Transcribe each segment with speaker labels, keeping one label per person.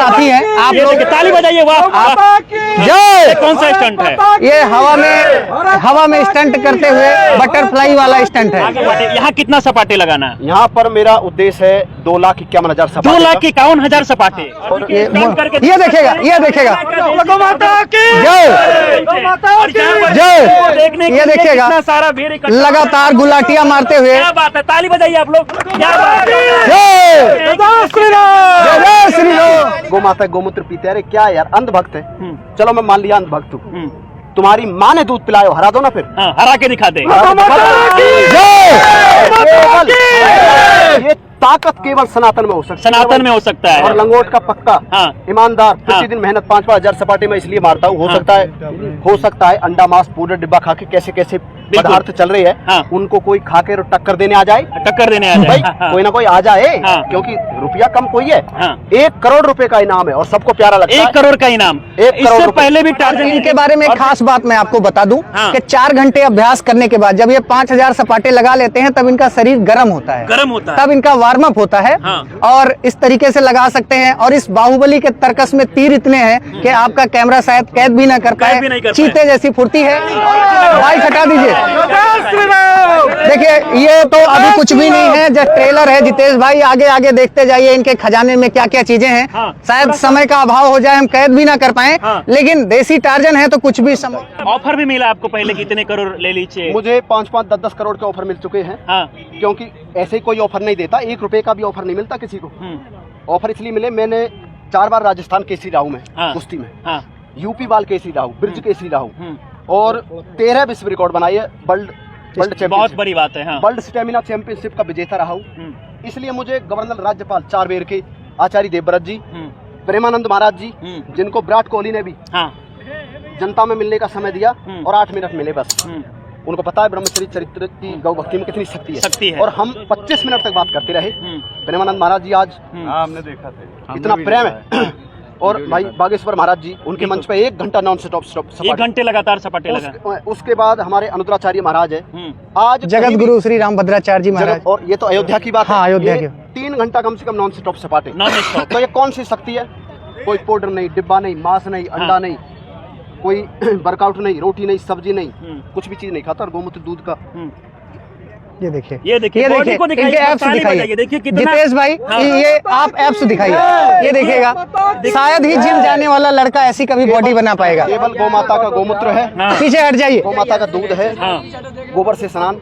Speaker 1: साथी हैं आप लोग,
Speaker 2: ताली बजाइए। वाह,
Speaker 1: जय।
Speaker 2: कौन सा स्टंट है?
Speaker 1: ये हवा में स्टंट करते हुए बटरफ्लाई वाला स्टंट है।
Speaker 2: यहाँ कितना सपाटे लगाना है?
Speaker 3: यहाँ पर मेरा उद्देश्य है 2,51,000 सपाटे।
Speaker 2: 2,51,000 सपाटे।
Speaker 1: ये देखेगा, ये देखेगा, जय, ये देखेगा
Speaker 2: सारा भीड़
Speaker 1: लगातार गुलाटियां मारते हुए।
Speaker 2: क्या बात है, ताली बजाइए आप लोग। क्या बात है,
Speaker 1: जय श्री राम।
Speaker 3: गौ माता गोमूत्र पीते। अरे क्या यार, अंधभक्त है। चलो मैं मान लिया अंधभक्त हूँ, तुम्हारी माँ ने दूध पिलाया, हरा दो ना फिर।
Speaker 2: हाँ, हरा के दिखा दे।
Speaker 3: ये ताकत केवल सनातन में हो सकती है,
Speaker 2: सनातन में हो सकता है।
Speaker 3: और लंगोट का पक्का,
Speaker 2: हाँ,
Speaker 3: ईमानदार, प्रतिदिन मेहनत 5,000 सपाटे में इसलिए मारता हूँ। हो सकता है अंडा मांस पाउडर डिब्बा खा के कैसे कैसे पदार्थ चल रही है,
Speaker 2: हाँ,
Speaker 3: उनको कोई खा के टक्कर देने आ जाए,
Speaker 2: भाई,
Speaker 3: हाँ, कोई ना कोई आ जाए,
Speaker 2: हाँ,
Speaker 3: क्योंकि रुपया कम कोई है।
Speaker 2: हाँ,
Speaker 3: 1 करोड़ रुपए का इनाम है और सबको प्यारा लगता है।
Speaker 2: 1 करोड़ का इनाम।
Speaker 3: 1 करोड़
Speaker 2: इससे पहले भी टार्जन
Speaker 1: के बारे में एक खास बात मैं आपको बता दूं,
Speaker 2: हाँ,
Speaker 1: कि 4 घंटे अभ्यास करने के बाद जब ये 5,000 सपाटे लगा लेते हैं तब इनका शरीर गर्म होता है, तब इनका वार्म अप होता है।
Speaker 2: हाँ, और
Speaker 1: इस तरीके से लगा सकते हैं। और इस बाहुबली के तर्कस में तीर इतने हैं कि आपका कैमरा शायद कैद भी ना कर पाए। चीते जैसी फुर्ती है। बाइक हटा दीजिए। देखिए, ये तो अभी कुछ भी नहीं है, जस्ट ट्रेलर है। जितेश भाई आगे आगे देखते जाइए इनके खजाने में क्या क्या चीजें हैं।
Speaker 2: हाँ,
Speaker 1: शायद समय का अभाव हो जाए, हम कैद भी ना कर पाए।
Speaker 2: हाँ,
Speaker 1: लेकिन देसी टार्जन है तो कुछ भी समय।
Speaker 2: ऑफर भी मिला आपको पहले, कितने करोड़ ले लीजिए?
Speaker 3: मुझे 5-5, 10-10 करोड़ के ऑफर मिल चुके हैं।
Speaker 2: हाँ,
Speaker 3: क्योंकि ऐसे ही कोई ऑफर नहीं देता, 1 रुपए का भी ऑफर नहीं मिलता किसी को। ऑफर इसलिए मिले, मैंने 4 बार राजस्थान केसरी रहा हूं मैं,
Speaker 2: हाँ,
Speaker 3: कुश्ती में।
Speaker 2: हाँ,
Speaker 3: यूपी बाल केसरी रहा हूं, ब्रिज केसरी रहा हूं, और 13 विश्व रिकॉर्ड बनाई है। वर्ल्ड
Speaker 2: बहुत बड़ी बात है। हाँ,
Speaker 3: वर्ल्ड स्टेमिना चैंपियनशिप का विजेता रहा हूं। इसलिए मुझे गवर्नर राज्यपाल 4 बेर के आचार्य देवव्रत जी, प्रेमानंद महाराज जी, जिनको विराट कोहली ने भी जनता में मिलने का समय दिया और 8 मिनट मिले बस। उनको पता है ब्रह्मचर्य चरित्र की गौ भक्ति में कितनी शक्ति है। और हम 25 मिनट तक बात करते रहे। प्रेमानंद महाराज जी आज
Speaker 4: हमने देखा था,
Speaker 3: इतना प्रेम है। और भाई बागेश्वर महाराज जी, उनके मंच पे 1 घंटा नॉन स्टॉप
Speaker 2: 1 घंटे लगातार सपाटे लगा।
Speaker 3: उसके बाद हमारे अनुद्राचार्य महाराज है, आज
Speaker 1: जगत गुरु श्री रामभद्राचार्य जी महाराज।
Speaker 3: और ये तो अयोध्या की बात है।
Speaker 1: हाँ, अयोध्या की।
Speaker 3: 3 घंटा कम से कम नॉन स्टॉप सपाटे।
Speaker 2: तो
Speaker 3: ये कौन सी शक्ति है? कोई पाउडर नहीं, डिब्बा नहीं, मांस नहीं, अंडा नहीं, कोई वर्कआउट नहीं, रोटी नहीं, सब्जी नहीं, कुछ भी चीज नहीं खाता। और गोमूत्र दूध का
Speaker 1: ये देखिए,
Speaker 2: ये देखिए,
Speaker 1: इनके एप्स दिखाइए। जितेश भाई, ये आप एप्स दिखाइए। ये देखिएगा, शायद ही जिम जाने वाला लड़का ऐसी कभी बॉडी बना पाएगा।
Speaker 3: केवल गौ माता का गोमूत्र है।
Speaker 1: पीछे हट जाइए।
Speaker 3: गौ माता का दूध है, गोबर से स्नान,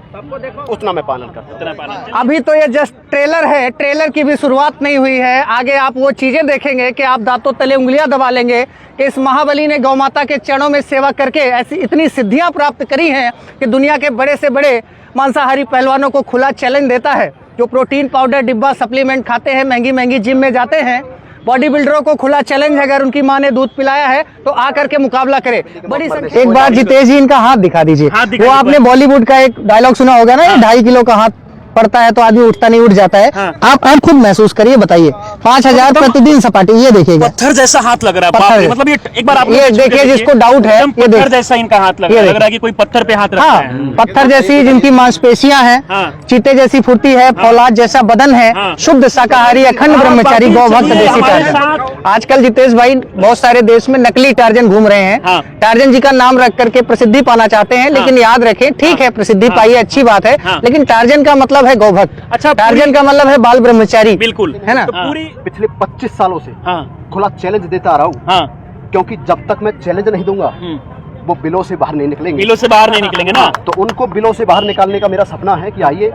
Speaker 3: उतना मैं पालन करता हूँ।
Speaker 1: अभी तो ये जस्ट ट्रेलर है, ट्रेलर की भी शुरुआत नहीं हुई है। आगे आप वो चीजें देखेंगे कि आप दांतों तले उंगलियां दबा लेंगे कि इस महाबली ने गौ माता के चरणों में सेवा करके ऐसी इतनी सिद्धियां प्राप्त करी हैं कि दुनिया के बड़े से बड़े मांसाहारी पहलवानों को खुला चैलेंज देता है। जो प्रोटीन पाउडर डिब्बा सप्लीमेंट खाते हैं, महंगी महंगी जिम में जाते हैं, बॉडी बिल्डरों को खुला चैलेंज है, अगर उनकी माँ ने दूध पिलाया है तो आकर के मुकाबला करे। बड़ी एक बार जितेश जी इनका हाथ दिखा दीजिए। वो आपने बॉलीवुड का एक डायलॉग सुना होगा ना, 2.5 किलो का हाथ पड़ता है तो आदमी उठता नहीं, उठ जाता है। आप खुद महसूस करिए, बताइए। 5,000 प्रतिदिन सपाटे। ये देखिएगा,
Speaker 2: पत्थर जैसा हाथ लग रहा है। मतलब ये एक बार आप
Speaker 1: ये देखिए, जिसको डाउट है, ये
Speaker 2: पत्थर जैसा इनका हाथ लग रहा है कि कोई पत्थर पे हाथ रखा है।
Speaker 1: पत्थर जैसी जिनकी मांसपेशियां हैं, चीते जैसी फुर्ती है, फौलाद जैसा बदन है, शुद्ध शाकाहारी अखंड ब्रह्मचारी गौ भक्त देसी टार्जन। आजकल जितेश भाई बहुत सारे देश में नकली टार्जन घूम रहे हैं। टार्जन जी का नाम रख करके प्रसिद्धि पाना चाहते हैं, लेकिन याद रखें, ठीक है प्रसिद्धि पाइए, अच्छी बात है, लेकिन टार्जन का मतलब है गौ भक्त। अच्छा, टार्जन का मतलब है बाल ब्रह्मचारी।
Speaker 2: बिल्कुल,
Speaker 1: है ना।
Speaker 3: तो पूरी पिछले 25 सालों से खुला चैलेंज देता आ रहा हूँ, क्योंकि जब तक मैं चैलेंज नहीं दूंगा वो बिलों से बाहर नहीं निकलेंगे।
Speaker 2: बिलों से बाहर नहीं निकलेंगे ना।
Speaker 3: तो उनको बिलों से बाहर निकालने का मेरा सपना है कि आइए,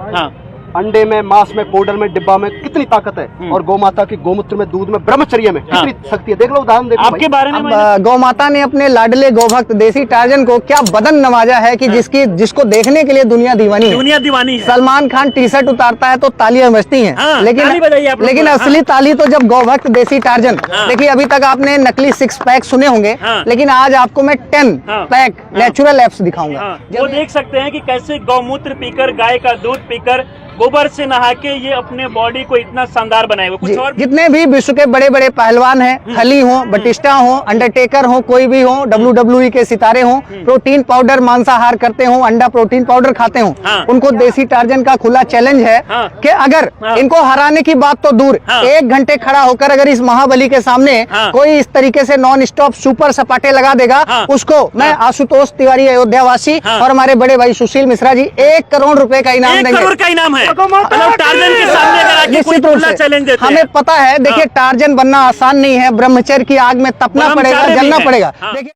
Speaker 3: अंडे में, मांस में, पाउडर में, डिब्बा में कितनी ताकत है, और गौ माता की गोमूत्र में, दूध में, ब्रह्मचर्य में कितनी शक्ति है। देख लो, उदाहरण देखो
Speaker 2: आपके बारे में।
Speaker 1: गौ माता ने अपने लाडले गौभक्त देसी टार्जन को क्या बदन नवाजा है कि जिसको देखने के लिए दुनिया दीवानी है। सलमान खान टी शर्ट उतारता है तो तालियां बजती हैं, लेकिन असली ताली तो जब गौभक्त देसी टार्जन। देखिए, अभी तक आपने नकली 6 पैक सुने होंगे, लेकिन आज आपको मैं 10 पैक नेचुरल एप्स दिखाऊंगा।
Speaker 2: वो देख सकते हैं कि कैसे गौमूत्र पीकर, गाय का दूध पीकर गोबर से नहा के ये अपने बॉडी को इतना शानदार बनाए हुए कुछ और
Speaker 1: जितने भी विश्व के बड़े बड़े पहलवान हैं, खली हो, बटिस्टा हो, अंडरटेकर हो, कोई भी हो, WWE के सितारे हो, प्रोटीन पाउडर मांसाहार करते हो, अंडा प्रोटीन पाउडर खाते हो, उनको देसी टार्जन का खुला चैलेंज है कि अगर इनको हराने की बात तो दूर, 1 घंटे खड़ा होकर अगर इस महाबली के सामने कोई इस तरीके से नॉन स्टॉप सुपर सपाटे लगा देगा, उसको मैं आशुतोष तिवारी अयोध्या वासी और हमारे बड़े भाई सुशील मिश्रा जी 1 करोड़ रुपए का इनाम
Speaker 2: 1
Speaker 1: देंगे।
Speaker 2: करोड़ का इनाम है। टार्जन के सामने अगर आके कोई
Speaker 1: निश्चित रूप
Speaker 2: खुला
Speaker 1: से
Speaker 2: चैलेंज देते
Speaker 1: हमें
Speaker 2: हैं।
Speaker 1: पता है, देखिए टार्जन बनना आसान नहीं है, ब्रह्मचर्य की आग में तपना पड़ेगा,
Speaker 2: ब्रह्मचार्य भी
Speaker 1: जलना
Speaker 2: है।
Speaker 1: पड़ेगा।
Speaker 2: हाँ।
Speaker 1: देखिए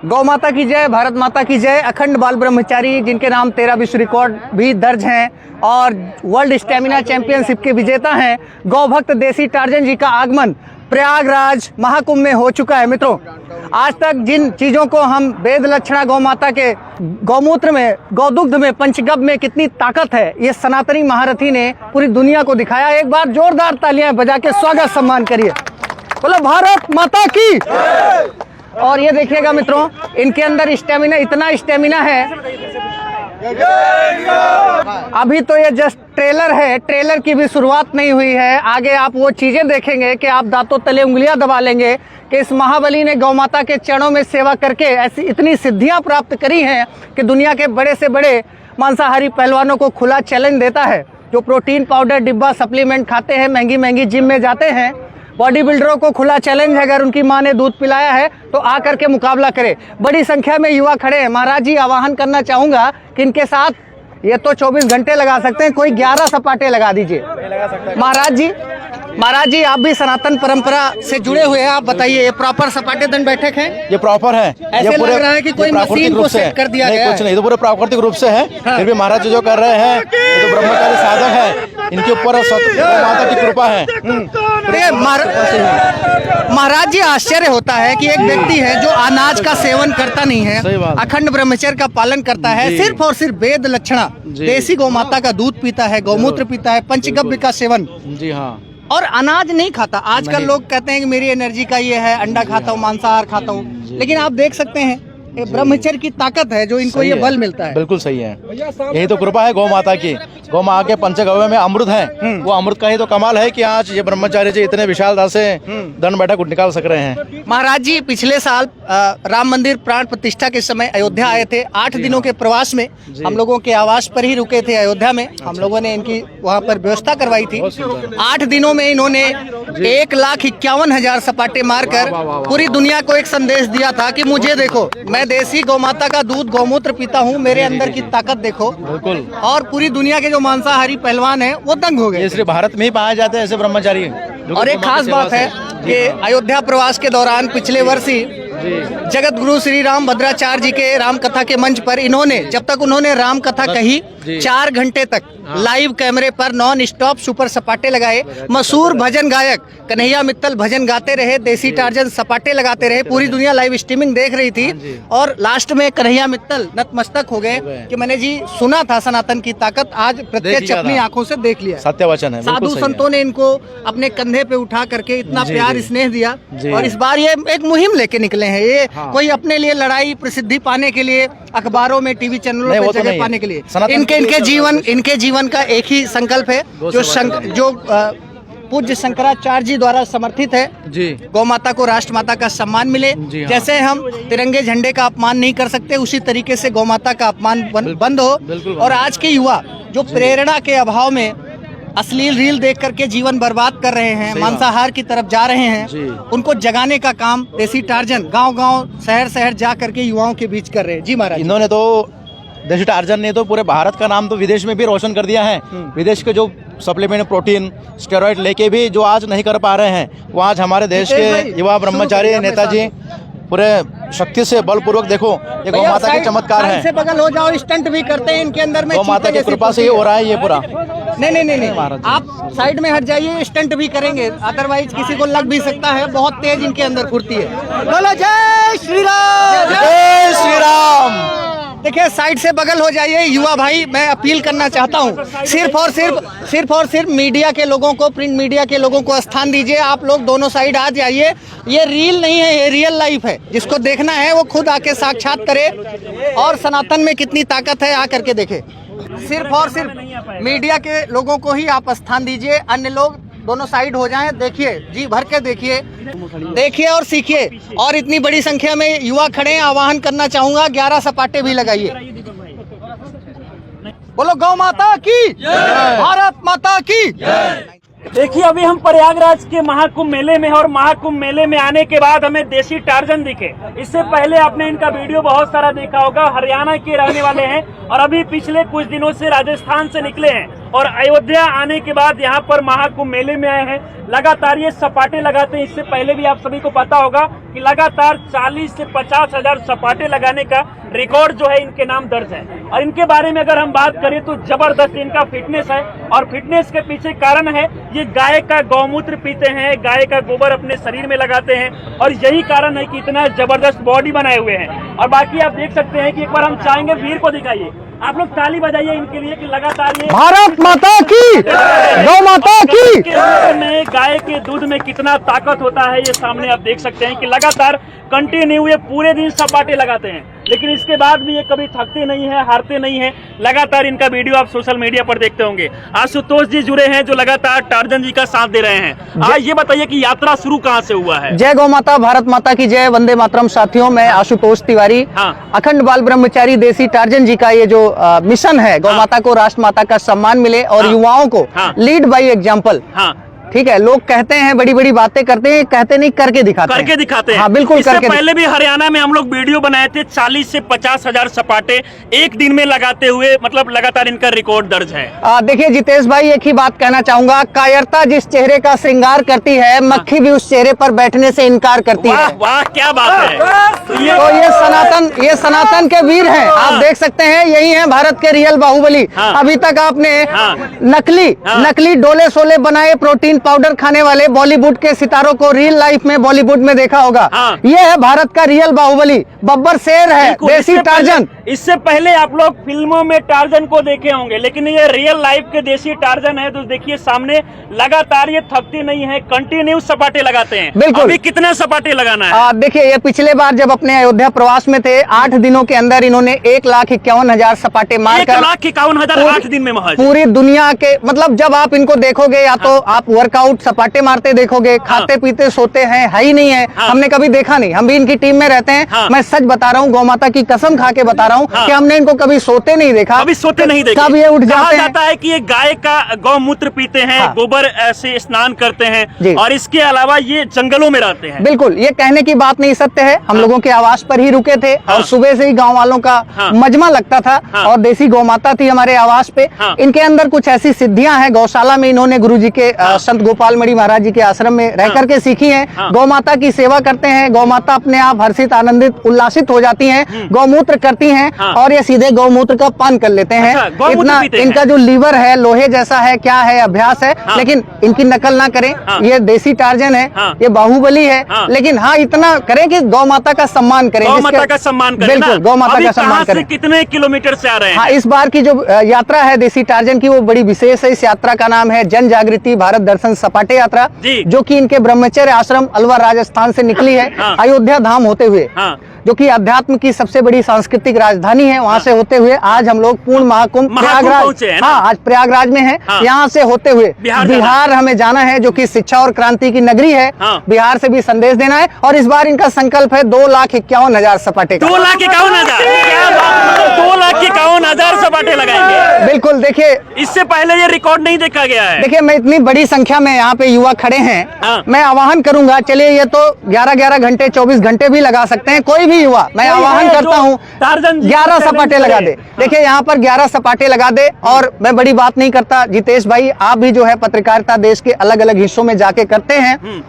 Speaker 1: गौ माता की जय, भारत माता की जय। अखंड बाल ब्रह्मचारी जिनके नाम 13 विश्व रिकॉर्ड भी दर्ज हैं और वर्ल्ड स्टेमिना चैंपियनशिप के विजेता हैं, गौ भक्त देसी टार्जन जी का आगमन प्रयागराज महाकुंभ में हो चुका है। मित्रों, आज तक जिन चीजों को हम वेद लक्षणा गौ माता के गौमूत्र में, गौदुग्ध में, पंचगव्य में कितनी ताकत है, ये सनातनी महारथी ने पूरी दुनिया को दिखाया। एक बार जोरदार तालियां बजा के स्वागत सम्मान करिए। बोलो भारत माता की। और ये देखिएगा मित्रों, इनके अंदर स्टेमिना, इतना स्टेमिना है। अभी तो ये जस्ट ट्रेलर है, ट्रेलर की भी शुरुआत नहीं हुई है। आगे आप वो चीजें देखेंगे कि आप दांतों तले उंगलियां दबा लेंगे कि इस महाबली ने गौ माता के चरणों में सेवा करके ऐसी इतनी सिद्धियां प्राप्त करी हैं कि दुनिया के बड़े से बड़े मांसाहारी पहलवानों को खुला चैलेंज देता है। जो प्रोटीन पाउडर, डिब्बा, सप्लीमेंट खाते हैं, महंगी महंगी जिम में जाते हैं, बॉडी बिल्डरों को खुला चैलेंज है, अगर उनकी माँ ने दूध पिलाया है तो आकर के मुकाबला करे। बड़ी संख्या में युवा खड़े हैं। महाराज जी, आह्वान करना चाहूंगा कि इनके साथ ये तो 24 घंटे लगा सकते हैं, कोई 11 सपाटे लगा दीजिए। महाराज जी आप भी सनातन परंपरा से जुड़े हुए हैं, आप बताइए ये प्रॉपर सपाटे दंड बैठक है?
Speaker 4: ये प्रॉपर है।
Speaker 1: ऐसे लग रहा है कि कोई मशीन को सेट कर दिया गया है।
Speaker 4: कुछ नहीं, तो पूरे प्राकृतिक रूप से है। फिर भी महाराज जी जो कर रहे हैं, ये तो ब्रह्मचारी साधक है, इनके ऊपर माता की कृपा है।
Speaker 1: महाराज जी, आश्चर्य होता है कि एक व्यक्ति है जो अनाज का सेवन करता नहीं है, अखंड ब्रह्मचर्य का पालन करता है, सिर्फ और सिर्फ वेद लक्षणा देसी गौ माता का दूध पीता है, गौमूत्र पीता है, पंचगव्य का सेवन,
Speaker 4: जी हाँ,
Speaker 1: और अनाज नहीं खाता। आजकल लोग कहते हैं कि मेरी एनर्जी का ये है, अंडा खाता हूँ, मांसाहार खाता हूँ, लेकिन आप देख सकते हैं ये ब्रह्मचर्य की ताकत है जो इनको ये बल मिलता है।
Speaker 4: बिल्कुल सही है, यही तो कृपा है गौ माता की। गौ माता के पंचगव्य में अमृत है, वो अमृत का ही तो कमाल है कि आज ये ब्रह्मचारी जी इतने विशालता से दंड बैठक निकाल सक रहे हैं।
Speaker 1: महाराज जी पिछले साल राम मंदिर प्राण प्रतिष्ठा के समय अयोध्या आए थे। 8 दिनों के प्रवास में हम लोगों के आवास पर ही रुके थे अयोध्या में। हम लोगों ने इनकी वहाँ पर व्यवस्था करवाई थी। 8 दिनों में इन्होंने 1,51,000 सपाटे मारकर पूरी दुनिया को एक संदेश दिया था कि मुझे देखो, मैं देसी गौ माता का दूध गौमूत्र पीता हूँ, मेरे अंदर की ताकत देखो।
Speaker 4: बिल्कुल।
Speaker 1: और पूरी दुनिया के जो मांसाहारी पहलवान हैं वो दंग हो गए।
Speaker 4: ये सिर्फ भारत में ही पाए जाते हैं ऐसे ब्रह्मचारी।
Speaker 1: और एक खास बात है कि अयोध्या प्रवास के दौरान पिछले वर्ष ही जगत गुरु श्री राम भद्राचार्य जी के राम कथा के मंच पर इन्होंने, जब तक उन्होंने राम कथा कही, 4 घंटे तक लाइव कैमरे पर नॉन स्टॉप सुपर सपाटे लगाए। मशहूर भजन गायक कन्हैया मित्तल भजन गाते रहे, देसी टार्जन सपाटे लगाते रहे, पूरी दुनिया लाइव स्ट्रीमिंग देख रही थी। और लास्ट में कन्हैया मित्तल नतमस्तक हो गए कि मैंने जी सुना था सनातन की ताकत, आज प्रत्यक्ष अपनी आंखों से देख लिया।
Speaker 4: सत्य वचन है।
Speaker 1: साधु संतों ने इनको अपने कंधे पे उठा करके इतना प्यार स्नेह दिया। और इस बार ये एक मुहिम लेके निकले हैं। ये कोई अपने लिए लड़ाई प्रसिद्धि पाने के लिए, अखबारों में, टीवी चैनलों पे जगह पाने के लिए, इनके जीवन का एक ही संकल्प है जो पूज्य शंकराचार्य जी द्वारा समर्थित है जी। गौ माता को राष्ट्र माता का सम्मान मिले। जैसे हम तिरंगे झंडे का अपमान नहीं कर सकते, उसी तरीके से गौ माता का अपमान बंद हो। और आज के युवा जो प्रेरणा के अभाव में अश्लील रील देख करके जीवन बर्बाद कर रहे हैं, मांसाहार की तरफ जा रहे हैं, उनको जगाने का काम देसी टार्जन गांव-गांव, शहर-शहर जा करके युवाओं के बीच कर रहे हैं। जी महाराज,
Speaker 4: इन्होंने तो देसी टार्जन ने तो पूरे भारत का नाम तो विदेश में भी रोशन कर दिया है। विदेश के जो सप्लीमेंट, प्रोटीन, स्टेरॉइड लेके भी जो आज नहीं कर पा रहे हैं, वो आज हमारे देश के युवा ब्रह्मचारी नेताजी पूरे शक्ति से बलपूर्वक, देखो ये गौ माता के चमत्कार है।
Speaker 1: से बगल हो जाओ, स्टंट भी करते हैं इनके अंदर में।
Speaker 4: गौ माता की कृपा से ही हो रहा है ये पूरा।
Speaker 1: नहीं, आप साइड में हट जाइए, स्टंट भी करेंगे, अदरवाइज किसी को लग भी सकता है। बहुत तेज इनके अंदर फुर्ती है। बोलो जय श्री राम,
Speaker 4: जय श्री राम।
Speaker 1: देखिए साइड से बगल हो जाइए। युवा भाई, मैं अपील करना चाहता हूँ, सिर्फ और सिर्फ मीडिया के लोगों को, प्रिंट मीडिया के लोगों को स्थान दीजिए। आप लोग दोनों साइड आ जाइए। ये रील नहीं है, ये रियल लाइफ है। जिसको देखना है वो खुद आके साक्षात करे और सनातन में कितनी ताकत है आ करके देखे। सिर्फ और सिर्फ मीडिया के लोगों को ही आप स्थान दीजिए, अन्य लोग दोनों साइड हो जाएं। देखिए, जी भर के देखिए और सीखिए। और इतनी बड़ी संख्या में युवा खड़े हैं, आह्वान करना चाहूंगा 11 सपाटे भी लगाइए। बोलो गौ माता की, भारत माता की।
Speaker 2: देखिए, अभी हम प्रयागराज के महाकुंभ मेले में, और महाकुंभ मेले में आने के बाद हमें देसी टार्जन दिखे। इससे पहले आपने इनका वीडियो बहुत सारा देखा होगा। हरियाणा के रहने वाले हैं और अभी पिछले कुछ दिनों से राजस्थान से निकले हैं और अयोध्या आने के बाद यहाँ पर महाकुंभ मेले में आए हैं। लगातार ये सपाटे लगाते हैं। इससे पहले भी आप सभी को पता होगा कि लगातार 40 से 50 हजार सपाटे लगाने का रिकॉर्ड जो है इनके नाम दर्ज है। और इनके बारे में अगर हम बात करें तो जबरदस्त इनका फिटनेस है, और फिटनेस के पीछे कारण है ये गाय का गौमूत्र पीते हैं, गाय का गोबर अपने शरीर में लगाते हैं, और यही कारण है कि इतना जबरदस्त बॉडी बनाए हुए हैं। और बाकी आप देख सकते हैं कि एक बार हम चाहेंगे वीर को दिखाइए, आप लोग ताली बजाइए इनके लिए कि लगातार ये
Speaker 1: भारत माता की, गौ माता की।
Speaker 2: में गाय के दूध में कितना ताकत होता है ये सामने आप देख सकते हैं कि लगातार कंटिन्यू ये पूरे दिन सपाटे लगाते हैं, लेकिन इसके बाद भी ये कभी थकते नहीं है, हारते नहीं है। लगातार इनका वीडियो आप सोशल मीडिया पर देखते होंगे। आशुतोष जी जुड़े हैं जो लगातार टार्जन जी का साथ दे रहे हैं। आज ये बताइए कि यात्रा शुरू कहाँ से हुआ है?
Speaker 1: जय गौ माता, भारत माता की जय, वंदे मातरम। साथियों, मैं आशुतोष तिवारी, अखंड बाल ब्रह्मचारी देसी टार्जन जी का ये जो मिशन है, गौ माता को राष्ट्र माता का सम्मान मिले और युवाओं को लीड बाय एग्जाम्पल। ठीक है, लोग कहते हैं बड़ी बड़ी बातें करते हैं, कहते नहीं करके दिखाते हैं। हाँ, बिल्कुल करके।
Speaker 2: पहले भी हरियाणा में हम लोग वीडियो बनाए थे, 40 से 50 हजार सपाटे एक दिन में लगाते हुए, मतलब लगातार इनका रिकॉर्ड दर्ज है।
Speaker 1: देखिए जितेश भाई, एक ही बात कहना चाहूंगा, कायरता जिस चेहरे का श्रृंगार करती है, मक्खी भी उस चेहरे पर बैठने से इनकार करती है।
Speaker 2: वाह, क्या बात है।
Speaker 1: तो ये सनातन के वीर हैं। आप देख सकते हैं, यही है भारत के रियल बाहुबली। अभी तक आपने नकली डोले सोले बनाए प्रोटीन पाउडर खाने वाले बॉलीवुड के सितारों को रियल लाइफ में बॉलीवुड में देखा होगा। ये है भारत का रियल बाहुबली, बब्बर शेर है, देसी टार्जन।
Speaker 2: इससे पहले आप लोग फिल्मों में टार्जन को देखे होंगे, लेकिन ये रियल लाइफ के देसी टार्जन है। तो देखिए सामने, लगातार ये थकती नहीं है, कंटिन्यू सपाटे लगाते हैं।
Speaker 1: बिल्कुल।
Speaker 2: अभी कितना सपाटे लगाना है?
Speaker 1: देखिए, ये पिछले बार जब अपने अयोध्या प्रवास में थे, 8 दिनों के अंदर इन्होंने 1,51,000 सपाटे मारकर
Speaker 2: 1,51,000 8 दिन में महज।
Speaker 1: पूरी दुनिया के, मतलब जब आप इनको देखोगे या तो आप वर्कआउट सपाटे मारते देखोगे, खाते पीते सोते हैं, है ही नहीं है। हमने कभी देखा नहीं, हम भी इनकी टीम में रहते हैं। मैं सच बता रहा हूँ, गौ माता की कसम खा के बता रहा हूँ कि हमने इनको कभी सोते नहीं देखा।
Speaker 2: कभी सोते नहीं देखा।
Speaker 1: कब ये उठ जाते हैं।
Speaker 2: जाता है कि ये गाय का गौमूत्र पीते हैं, गोबर से स्नान करते हैं, और इसके अलावा ये जंगलों में रहते हैं।
Speaker 1: बिल्कुल, ये कहने की बात नहीं, सत्य है। हम लोगों के आवास पर ही रुके थे और सुबह से ही गांव वालों का मजमा लगता था, और देसी गौ माता थी हमारे आवास पे। इनके अंदर कुछ ऐसी सिद्धियां हैं, गौशाला में इन्होंने गुरुजी के संत गोपाल मणि महाराज जी के आश्रम में रह करके सीखी हैं। गौ माता की सेवा करते हैं, गौ माता अपने आप हर्षित, आनंदित, उल्लासित हो जाती हैं, गौमूत्र करती हैं, और ये सीधे गौमूत्र का पान कर लेते हैं। इतना इनका जो लीवर है लोहे जैसा है, क्या है, अभ्यास है। लेकिन इनकी नकल ना करें, ये देसी टार्जन है, ये बाहुबली है। लेकिन हाँ, इतना करें कि गौ माता का सम्मान करें,
Speaker 2: गौ माता का सम्मान करें।
Speaker 1: बिल्कुल, गौ माता का सम्मान करें।
Speaker 2: कितने किलोमीटर से आ रहे हैं?
Speaker 1: हाँ, इस बार की जो यात्रा है देसी टार्जन की, वो बड़ी विशेष है। इस यात्रा का नाम है जन जागृति भारत दर्शन सपाटे यात्रा, जो कि इनके ब्रह्मचर्य आश्रम अलवर राजस्थान से निकली है, अयोध्या धाम होते हुए, जो कि अध्यात्म की सबसे बड़ी सांस्कृतिक राजधानी है। वहां से होते हुए आज हम लोग पूर्ण महाकुंभ प्रयागराज, आज प्रयागराज में है। यहाँ से होते हुए बिहार हमें जाना है, जो कि शिक्षा और क्रांति की नगरी है। बिहार से भी संदेश देना है, और इस बार इनका संकल्प है 2,51,000 सपाटे का।
Speaker 2: 2,51,000 2,51,000 सपाटे लगाएंगे।
Speaker 1: बिल्कुल। देखिए,
Speaker 2: इससे पहले ये रिकॉर्ड नहीं देखा गया है।
Speaker 1: देखिए, मैं इतनी बड़ी संख्या में यहाँ पे युवा खड़े हैं, मैं आह्वान करूंगा, चलिए ये तो 11-11 घंटे 24 घंटे भी लगा सकते हैं, कोई भी युवा, मैं आह्वान करता हूँ 11 सपाटे लगा दे। देखिए, यहाँ पर 11 सपाटे लगा दे। और मैं बड़ी बात नहीं करता, जितेश भाई, आप भी जो है पत्रकारिता देश के अलग अलग हिस्सों में जाके करते हैं।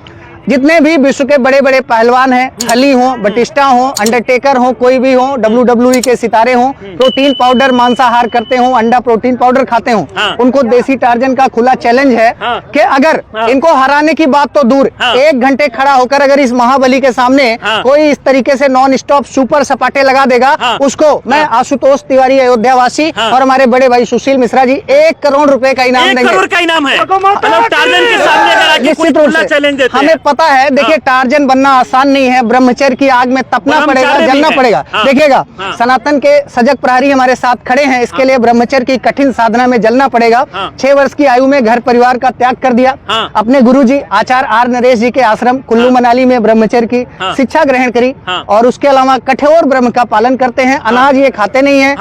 Speaker 1: जितने भी विश्व के बड़े बड़े पहलवान हैं, अली हो, बटिस्टा हो, अंडरटेकर हो, कोई भी हो, WWE के सितारे हो, प्रोटीन पाउडर मांसाहार करते हो, अंडा प्रोटीन पाउडर खाते हो, उनको देसी टार्जन का खुला चैलेंज है कि अगर इनको हराने की बात तो दूर, 1 घंटे खड़ा होकर अगर इस महाबली के सामने कोई इस तरीके से नॉन स्टॉप सुपर सपाटे लगा देगा, उसको मैं आशुतोष तिवारी अयोध्या वासी और हमारे बड़े भाई सुशील मिश्रा जी 1 करोड़ रुपए का इनाम देंगे।
Speaker 2: 1 करोड़ का इनाम है। टार्जन के सामने
Speaker 1: निश्चित रूप से हमें पता है, देखिए टार्जन बनना आसान नहीं है, ब्रह्मचर्य की आग में तपना पड़ेगा, जलना पड़ेगा। देखिएगा, सनातन के सजग प्रहरी हमारे साथ खड़े हैं, इसके लिए ब्रह्मचर्य की कठिन साधना में जलना पड़ेगा। 6 वर्ष की आयु में घर परिवार का त्याग कर दिया, अपने गुरुजी आचार्य आर नरेश जी के आश्रम कुल्लू मनाली में ब्रह्मचर्य की शिक्षा ग्रहण करी, और उसके अलावा कठोर ब्रह्म का पालन करते हैं। अनाज ये खाते नहीं है,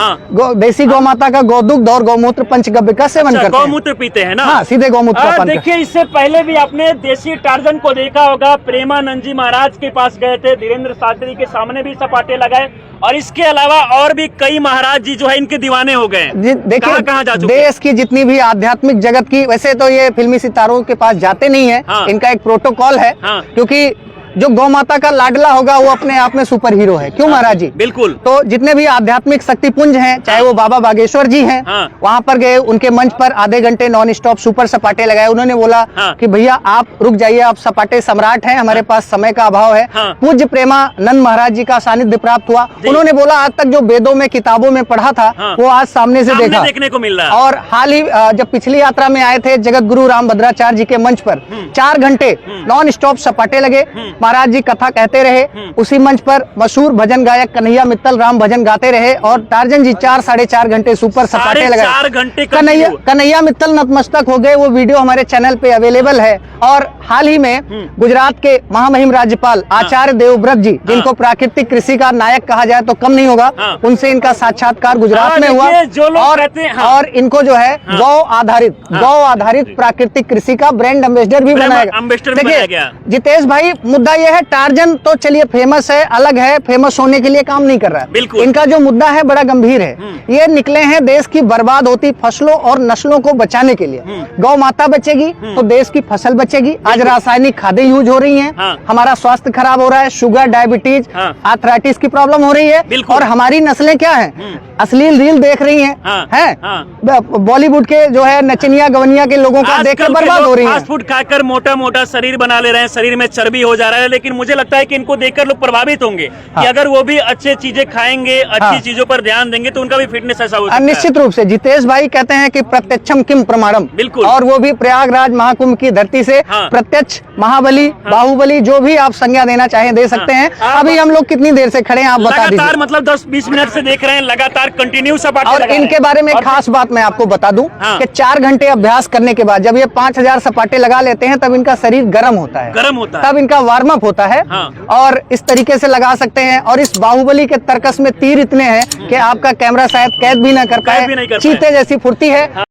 Speaker 1: देसी गौ माता का गोदुग्ध और गौमूत्र पंचगव्य का सेवन करते हैं।
Speaker 2: गौमूत्र पीते हैं ना?
Speaker 1: हाँ, सीधे गौमूत्र का पान करते हैं।
Speaker 2: देखिए, इससे पहले भी आपने देसी टार्जन को देखा होगा, प्रेमानंद जी महाराज के पास गए थे, धीरेन्द्र शास्त्री के सामने भी सपाटे लगाए, और इसके अलावा और भी कई महाराज जी जो है इनके दीवाने हो गए।
Speaker 1: देखिए,
Speaker 2: कहाँ जा चुके?
Speaker 1: देश की जितनी भी आध्यात्मिक जगत की, वैसे तो ये फिल्मी सितारों के पास जाते नहीं है, इनका एक प्रोटोकॉल है, क्योंकि जो गौ माता का लाडला होगा वो अपने आप में सुपर हीरो है। क्यों महाराज जी?
Speaker 2: बिल्कुल।
Speaker 1: तो जितने भी आध्यात्मिक शक्तिपुंज हैं, चाहे वो बाबा बागेश्वर जी हैं, वहाँ पर गए, उनके मंच पर आधे घंटे नॉन स्टॉप सुपर सपाटे लगाए। उन्होंने बोला कि भैया आप रुक जाइए, आप सपाटे सम्राट हैं, हमारे पास समय का अभाव है। पूज्य प्रेमानंद महाराज जी का सानिध्य प्राप्त हुआ। उन्होंने बोला आज तक जो वेदों में किताबों में पढ़ा था वो आज सामने से देखा,
Speaker 2: देखने को मिल रहा है।
Speaker 1: और हाल ही जब पिछली यात्रा में आए थे जगत गुरु रामभद्राचार्य जी के मंच पर 4 घंटे नॉन स्टॉप सपाटे लगे, महाराज जी कथा कहते रहे, उसी मंच पर मशहूर भजन गायक कन्हैया मित्तल राम भजन गाते रहे, और टार्जन जी 4-4.5 घंटे सुपर सपाटे लगाए।
Speaker 2: 4 घंटे
Speaker 1: कन्हैया मित्तल नतमस्तक हो गए। वो वीडियो हमारे चैनल पे अवेलेबल है। और हाल ही में गुजरात के महामहिम राज्यपाल आचार्य देवव्रत जी, जिनको प्राकृतिक कृषि का नायक कहा जाए तो कम नहीं होगा, उनसे इनका साक्षात्कार गुजरात में हुआ, और इनको जो है गौ आधारित प्राकृतिक कृषि का ब्रांड एम्बेसडर भी बनाया गया। जितेश भाई, मुद्दा यह है, टार्जन तो चलिए फेमस है, अलग है, फेमस होने के लिए काम नहीं कर रहा है। इनका जो मुद्दा है बड़ा गंभीर है। ये निकले हैं देश की बर्बाद होती फसलों और नस्लों को बचाने के लिए। गौ माता बचेगी तो देश की फसल बचेगी। आज रासायनिक खादें यूज हो रही हैं, हमारा स्वास्थ्य खराब हो रहा है, शुगर, डायबिटीज, आर्थराइटिस की प्रॉब्लम हो रही है, और हमारी नस्लें क्या हैं, अश्लील रील देख रही हैं, बॉलीवुड के जो है नचनिया गवनिया के लोगों का देख के बर्बाद हो रही है।
Speaker 2: फास्ट फूड खाकर मोटा शरीर बना ले रहे हैं, शरीर में चर्बी हो जा रहा है, लेकिन मुझे लगता है कि इनको देखकर लोग प्रभावित होंगे कि अगर वो भी अच्छी चीजें खाएंगे, अच्छी चीजों पर ध्यान देंगे तो उनका भी फिटनेस ऐसा हो सकता है।
Speaker 1: निश्चित रूप से जितेश भाई कहते हैं कि प्रत्यक्षम किम प्रमाणम,
Speaker 2: बिल्कुल,
Speaker 1: और वो भी प्रयागराज महाकुंभ की धरती से प्रत्यक्ष महाबली, बाहुबली, जो भी आप संज्ञा देना चाहें दे सकते हैं। अभी हम लोग कितनी देर से खड़े हैं आप बता दीजिए।
Speaker 2: मतलब 10-20 मिनट से देख रहे हैं लगातार कंटिन्यू सपाटे।
Speaker 1: और इनके बारे में खास बात मैं आपको बता दूं कि 4 घंटे अभ्यास करने के बाद जब ये 5000 सपाटे लगा लेते हैं तब इनका शरीर गर्म होता है, तब इनका वार्म अप होता है, और इस तरीके से लगा सकते हैं। और इस बाहुबली के तर्कस में तीर इतने हैं कि आपका कैमरा शायद कैद भी ना कर पाए, चीते जैसी फुर्ती है।